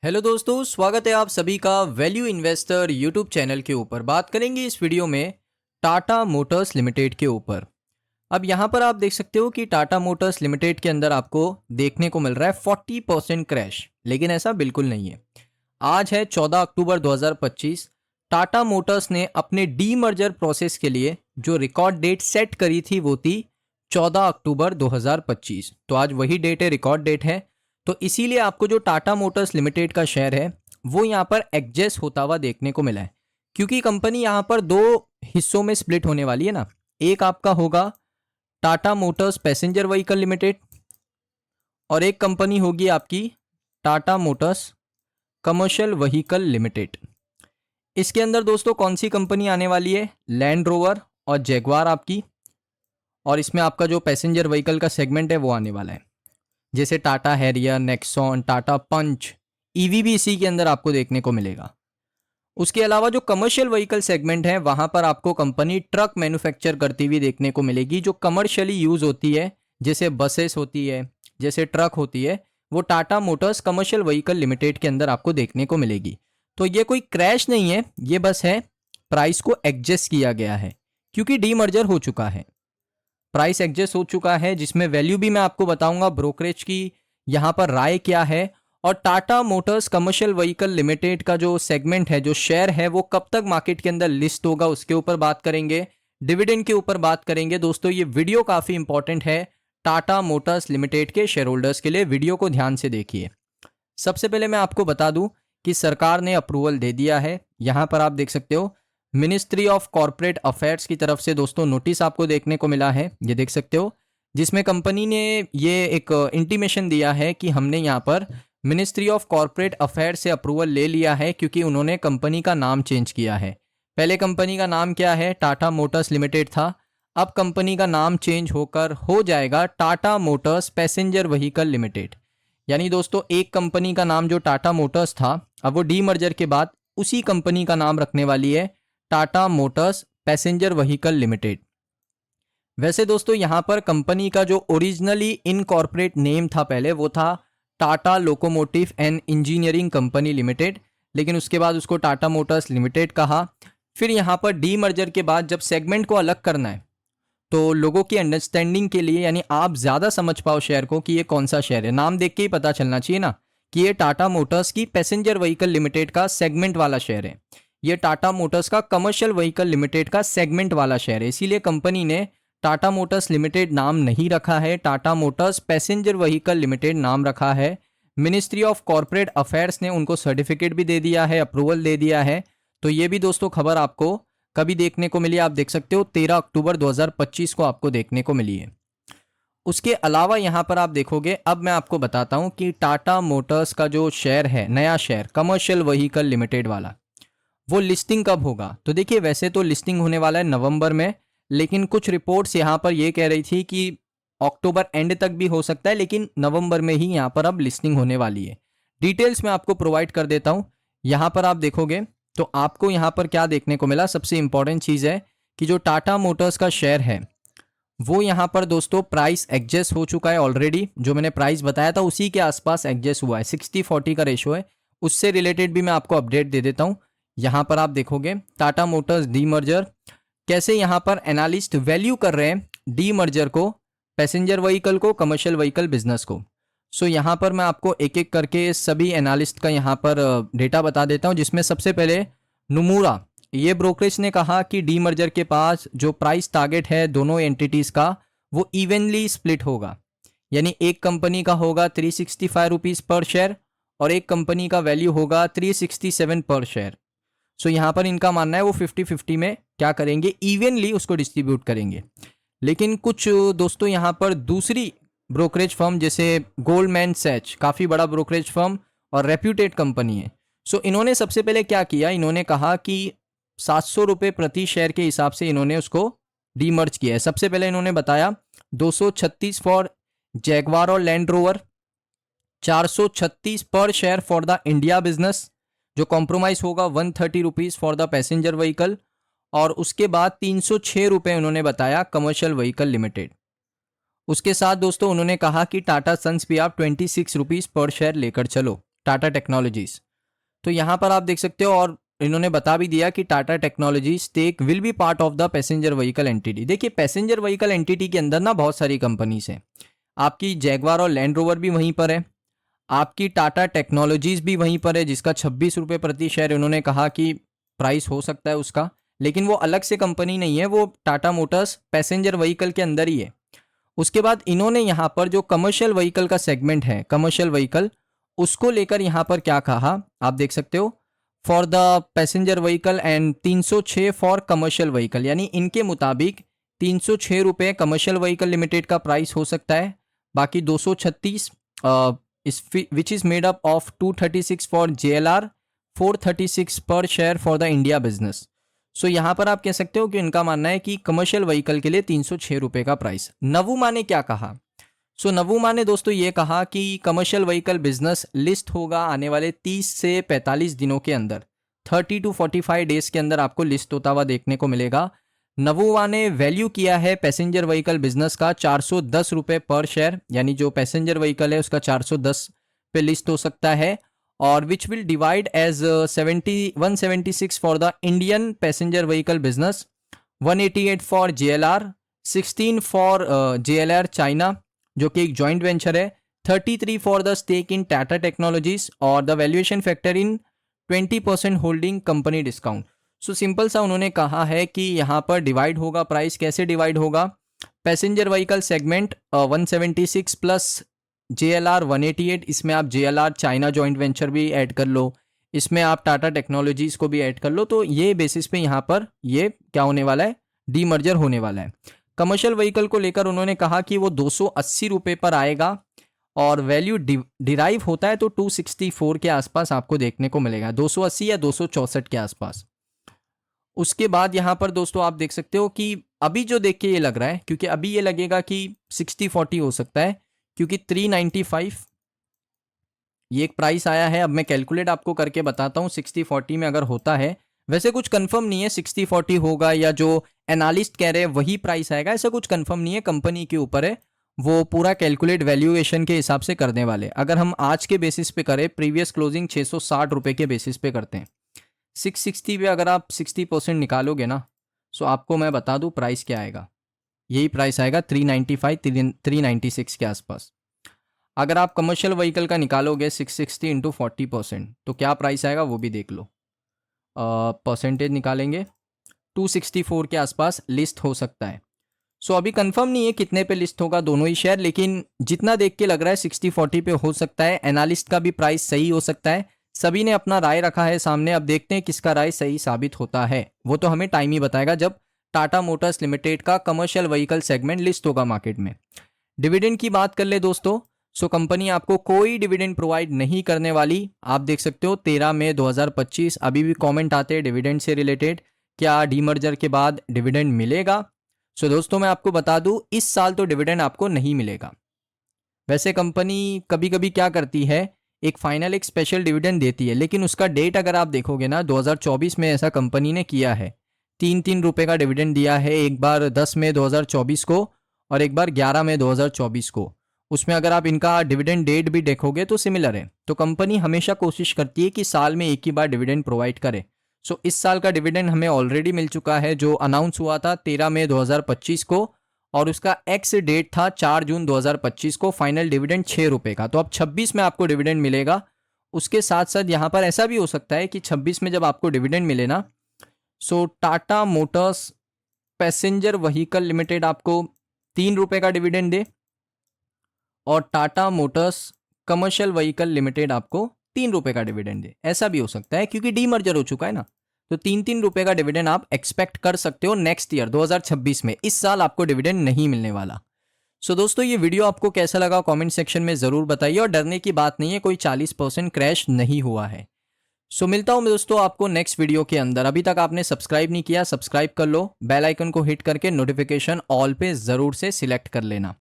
Hello दोस्तों, स्वागत है आप सभी का वैल्यू इन्वेस्टर यूट्यूब चैनल के ऊपर। बात करेंगे इस वीडियो में टाटा मोटर्स लिमिटेड के ऊपर। अब यहाँ पर आप देख सकते हो कि टाटा मोटर्स लिमिटेड के अंदर आपको देखने को मिल रहा है 40% क्रैश, लेकिन ऐसा बिल्कुल नहीं है। आज है 14 अक्टूबर 2025। टाटा मोटर्स ने अपने डीमर्जर प्रोसेस के लिए जो रिकॉर्ड डेट सेट करी थी वो थी 14 अक्टूबर 2025। तो आज वही डेट है, रिकॉर्ड डेट है। तो इसीलिए आपको जो टाटा मोटर्स लिमिटेड का शेयर है वो यहाँ पर एडजस्ट होता हुआ देखने को मिला है, क्योंकि कंपनी यहाँ पर दो हिस्सों में स्प्लिट होने वाली है ना। एक आपका होगा Tata Motors passenger vehicle limited और एक कंपनी होगी आपकी Tata Motors commercial vehicle limited. इसके अंदर दोस्तों कौन सी कंपनी आने वाली है? लैंड रोवर और जैगवार आपकी, और इसमें आपका जो पैसेंजर व्हीकल का सेगमेंट है वो आने वाला है, जैसे टाटा हैरियर, नेक्सॉन, टाटा पंच, ईवी भी इसी के अंदर आपको देखने को मिलेगा। उसके अलावा जो कमर्शियल व्हीकल सेगमेंट है वहां पर आपको कंपनी ट्रक मैन्युफैक्चर करती हुई देखने को मिलेगी, जो कमर्शियली यूज होती है, जैसे बसेस होती है, जैसे ट्रक होती है, वो Tata Motors commercial vehicle limited के अंदर आपको देखने को मिलेगी। तो ये कोई क्रैश नहीं है, ये बस है प्राइस को एडजस्ट किया गया है, क्योंकि डीमर्जर हो चुका है, प्राइस एडजस्ट हो चुका है, जिसमें वैल्यू भी मैं आपको बताऊंगा ब्रोकरेज की यहाँ पर राय क्या है, और Tata Motors commercial vehicle limited का जो सेगमेंट है, जो शेयर है, वो कब तक मार्केट के अंदर लिस्ट होगा उसके ऊपर बात करेंगे। डिविडेंड के ऊपर बात करेंगे। दोस्तों ये वीडियो काफ़ी इंपॉर्टेंट है टाटा मोटर्स लिमिटेड के शेयर होल्डर्स के लिए, वीडियो को ध्यान से देखिए। सबसे पहले मैं आपको बता दूं कि सरकार ने अप्रूवल दे दिया है। यहाँ पर आप देख सकते हो मिनिस्ट्री ऑफ कॉरपोरेट अफेयर्स की तरफ से दोस्तों नोटिस आपको देखने को मिला है, ये देख सकते हो, जिसमें कंपनी ने ये एक इंटीमेशन दिया है कि हमने यहाँ पर मिनिस्ट्री ऑफ कॉरपोरेट अफेयर्स से अप्रूवल ले लिया है, क्योंकि उन्होंने कंपनी का नाम चेंज किया है। पहले कंपनी का नाम क्या है? टाटा मोटर्स लिमिटेड था। अब कंपनी का नाम चेंज होकर हो जाएगा Tata Motors passenger vehicle limited. यानी दोस्तों एक कंपनी का नाम जो टाटा मोटर्स था, अब वो डीमर्जर के बाद उसी कंपनी का नाम रखने वाली है Tata Motors passenger vehicle limited. वैसे दोस्तों यहाँ पर कंपनी का जो ओरिजिनली इनकॉर्पोरेट नेम था पहले, वो था Tata locomotive and engineering company limited, लेकिन उसके बाद उसको टाटा मोटर्स लिमिटेड कहा। फिर यहाँ पर डीमर्जर के बाद जब सेगमेंट को अलग करना है, तो लोगों की अंडरस्टैंडिंग के लिए, यानी आप ज़्यादा समझ पाओ शेयर को कि ये कौन सा शेयर है, नाम देख के ही पता चलना चाहिए ना कि ये टाटा मोटर्स की पैसेंजर व्हीकल लिमिटेड का सेगमेंट वाला शेयर है, ये टाटा मोटर्स का कमर्शियल व्हीकल लिमिटेड का सेगमेंट वाला शेयर है। इसीलिए कंपनी ने टाटा मोटर्स लिमिटेड नाम नहीं रखा है, Tata Motors passenger vehicle limited नाम रखा है। मिनिस्ट्री ऑफ कॉरपोरेट अफेयर्स ने उनको सर्टिफिकेट भी दे दिया है, अप्रूवल दे दिया है। तो ये भी दोस्तों खबर आपको कभी देखने को मिली, आप देख सकते हो 13 अक्टूबर 2025 को आपको देखने को मिली है। उसके अलावा यहाँ पर आप देखोगे, अब मैं आपको बताता हूँ कि टाटा मोटर्स का जो शेयर है, नया शेयर कमर्शियल व्हीकल लिमिटेड वाला, वो लिस्टिंग कब होगा? तो देखिए वैसे तो लिस्टिंग होने वाला है नवंबर में, लेकिन कुछ रिपोर्ट्स यहाँ पर ये कह रही थी कि अक्टूबर एंड तक भी हो सकता है, लेकिन नवंबर में ही यहाँ पर अब लिस्टिंग होने वाली है। डिटेल्स मैं आपको प्रोवाइड कर देता हूँ। यहाँ पर आप देखोगे तो आपको यहाँ पर क्या देखने को मिला? सबसे इंपॉर्टेंट चीज़ है कि जो टाटा मोटर्स का शेयर है वो यहाँ पर दोस्तों प्राइस एडजस्ट हो चुका है ऑलरेडी। जो मैंने प्राइस बताया था उसी के आसपास एडजस्ट हुआ है, 60-40 का रेशो है। उससे रिलेटेड भी मैं आपको अपडेट दे देता हूँ। यहाँ पर आप देखोगे टाटा मोटर्स डीमर्जर, कैसे यहाँ पर एनालिस्ट वैल्यू कर रहे हैं डीमर्जर को, पैसेंजर व्हीकल को, कमर्शियल व्हीकल बिजनेस को। सो यहाँ पर मैं आपको एक एक करके सभी एनालिस्ट का यहाँ पर डेटा बता देता हूँ, जिसमें सबसे पहले नुमुरा, ये ब्रोकरेज ने कहा कि डीमर्जर के पास जो प्राइस टारगेट है दोनों एंटिटीज़ का, वो इवनली स्प्लिट होगा। यानी एक कंपनी का होगा 365 रुपीज़ पर शेयर और एक कंपनी का वैल्यू होगा 367 पर शेयर। सो यहाँ पर इनका मानना है वो 50-50 में क्या करेंगे, इवनली उसको डिस्ट्रीब्यूट करेंगे। लेकिन कुछ दोस्तों यहाँ पर दूसरी ब्रोकरेज फर्म जैसे गोल्डमैन सैच, काफ़ी बड़ा ब्रोकरेज फर्म और रेप्यूटेड कंपनी है। सो इन्होंने सबसे पहले क्या किया, इन्होंने कहा कि 700 रुपये प्रति शेयर के हिसाब से इन्होंने उसको डीमर्ज किया है। सबसे पहले इन्होंने बताया 236 फॉर जैगवार और land rover, 436 per share for the India business, जो कॉम्प्रोमाइज होगा 130 rupees for the passenger vehicle, और उसके बाद 306 रुपये उन्होंने बताया कमर्शियल व्हीकल लिमिटेड। उसके साथ दोस्तों उन्होंने कहा कि टाटा सन्स भी आप 26 रुपीज़ पर शेयर लेकर चलो। टाटा टेक्नोलॉजीज। तो यहाँ पर आप देख सकते हो, और इन्होंने बता भी दिया कि Tata technology stake will be part of the passenger vehicle entity. देखिए पैसेंजर व्हीकल एंटिटी के अंदर ना बहुत सारी कंपनीज हैं, आपकी जैगवार और लैंड रोवर भी वहीं पर है, आपकी टाटा टेक्नोलॉजीज भी वहीं पर है, जिसका 26 रुपये प्रति शेयर इन्होंने कहा कि प्राइस हो सकता है उसका, लेकिन वो अलग से कंपनी नहीं है, वो टाटा मोटर्स पैसेंजर व्हीकल के अंदर ही है। उसके बाद इन्होंने यहाँ पर जो कमर्शियल व्हीकल का सेगमेंट है, कमर्शियल व्हीकल, उसको लेकर यहाँ पर क्या कहा आप देख सकते हो, for the passenger vehicle and 306 for commercial vehicle, यानी इनके मुताबिक 306 रुपये कमर्शियल व्हीकल लिमिटेड का प्राइस हो सकता है, बाकी 236 which is made up of 236 for JLR, 436 per share for the India business. So यहाँ पर आप कह सकते हो कि इनका मानना है कि कमर्शियल व्हीकल के लिए 306 रुपये का प्राइस। नवुमा ने क्या कहा? सो नवुमा ने दोस्तों ये कहा कि कमर्शियल व्हीकल बिजनेस लिस्ट होगा आने वाले 30 से 45 दिनों के अंदर, 30 to 45 डेज के अंदर आपको लिस्ट होता हुआ देखने को मिलेगा। नवुमा ने वैल्यू किया है पैसेंजर व्हीकल बिजनेस का 410 रुपये पर शेयर, यानी जो पैसेंजर व्हीकल है उसका 410 पे लिस्ट हो सकता है, और which will divide as 176 for the Indian passenger vehicle business, 188 for JLR, 16 for JLR China जो कि एक जॉइंट वेंचर है, 33 for the stake in Tata Technologies, और the valuation factor in 20% holding company discount. So simple सा उन्होंने कहा है कि यहाँ पर डिवाइड होगा प्राइस, कैसे डिवाइड होगा, passenger vehicle segment 176 plus JLR 188, इसमें आप JLR चाइना जॉइंट वेंचर भी ऐड कर लो, इसमें आप टाटा टेक्नोलॉजीज को भी ऐड कर लो, तो ये बेसिस पे यहाँ पर ये क्या होने वाला है, डीमर्जर होने वाला है। कमर्शियल व्हीकल को लेकर उन्होंने कहा कि वो 280 रुपये पर आएगा, और वैल्यू डिराइव होता है तो 264 के आसपास आपको देखने को मिलेगा, 280 या 264 के आसपास। उसके बाद यहाँ पर दोस्तों आप देख सकते हो कि अभी जो देख के ये लग रहा है, क्योंकि अभी ये लगेगा कि 60-40 हो सकता है, क्योंकि 395 ये एक प्राइस आया है। अब मैं कैलकुलेट आपको करके बताता हूँ 60-40 में अगर होता है, वैसे कुछ कंफर्म नहीं है 60-40 होगा या जो एनालिस्ट कह रहे हैं वही प्राइस आएगा, ऐसा कुछ कंफर्म नहीं है, कंपनी के ऊपर है, वो पूरा कैलकुलेट वैल्यूएशन के हिसाब से करने वाले। अगर हम आज के बेसिस पे करें, प्रीवियस क्लोजिंग 660 रुपये के बेसिस पे करते हैं, 660 पे अगर आप 60% निकालोगे ना, सो आपको मैं बता दूं प्राइस क्या आएगा, यही प्राइस आएगा 395 396 के आसपास। अगर आप कमर्शियल व्हीकल का निकालोगे 660 इंटू 40%, तो क्या प्राइस आएगा वो भी देख लो, परसेंटेज निकालेंगे 264 के आसपास लिस्ट हो सकता है। सो अभी कंफर्म नहीं है कितने पे लिस्ट होगा दोनों ही शेयर, लेकिन जितना देख के लग रहा है 60-40 पे हो सकता है। एनालिस्ट का भी प्राइस सही हो सकता है, सभी ने अपना राय रखा है सामने, अब देखते हैं किसका राय सही साबित होता है, वो तो हमें टाइम ही बताएगा जब टाटा मोटर्स लिमिटेड का कमर्शियल व्हीकल सेगमेंट लिस्ट होगा मार्केट में। डिविडेंड की बात कर ले दोस्तों, सो कंपनी आपको कोई डिविडेंड प्रोवाइड नहीं करने वाली। आप देख सकते हो 13 मई 2025, अभी भी कमेंट आते हैं डिविडेंड से रिलेटेड, क्या डीमर्जर के बाद डिविडेंड मिलेगा? सो दोस्तों मैं आपको बता दूं, इस साल तो डिविडेंड आपको नहीं मिलेगा। वैसे कंपनी कभी कभी क्या करती है, एक फाइनल एक स्पेशल डिविडेंड देती है, लेकिन उसका डेट अगर आप देखोगे ना 2024 में ऐसा कंपनी ने किया है, 3-3 रुपये का डिविडेंड दिया है, एक बार 10 मई 2024 को और एक बार 11 मई 2024 को। उसमें अगर आप इनका डिविडेंड डेट भी देखोगे तो सिमिलर है। तो कंपनी हमेशा कोशिश करती है कि साल में एक ही बार डिविडेंड प्रोवाइड करे। सो इस साल का डिविडेंड हमें ऑलरेडी मिल चुका है, जो अनाउंस हुआ था 13 मई 2025 को, और उसका एक्स डेट था 4 जून 2025 को। फाइनल डिविडेंड 6 रुपये का, तो अब 26 में आपको डिविडेंड मिलेगा। उसके साथ साथ यहाँ पर ऐसा भी हो सकता है कि 26 में जब आपको डिविडेंड मिले ना, so Tata Motors passenger vehicle limited आपको 3 रुपये का डिविडेंड दे, और Tata Motors commercial vehicle limited आपको 3 रुपये का डिविडेंड दे। ऐसा भी हो सकता है क्योंकि डीमर्जर हो चुका है ना, तो 3-3 रुपये का डिविडेंड आप एक्सपेक्ट कर सकते हो नेक्स्ट ईयर 2026 में। इस साल आपको डिविडेंड नहीं मिलने वाला। सो दोस्तों ये वीडियो आपको कैसा लगा कमेंट सेक्शन में ज़रूर बताइए, और डरने की बात नहीं है, कोई 40% क्रैश नहीं हुआ है। सो मिलता हूँ दोस्तों आपको नेक्स्ट वीडियो के अंदर। अभी तक आपने सब्सक्राइब नहीं किया, सब्सक्राइब कर लो, बेल आइकन को हिट करके नोटिफिकेशन ऑल पे ज़रूर से सिलेक्ट कर लेना।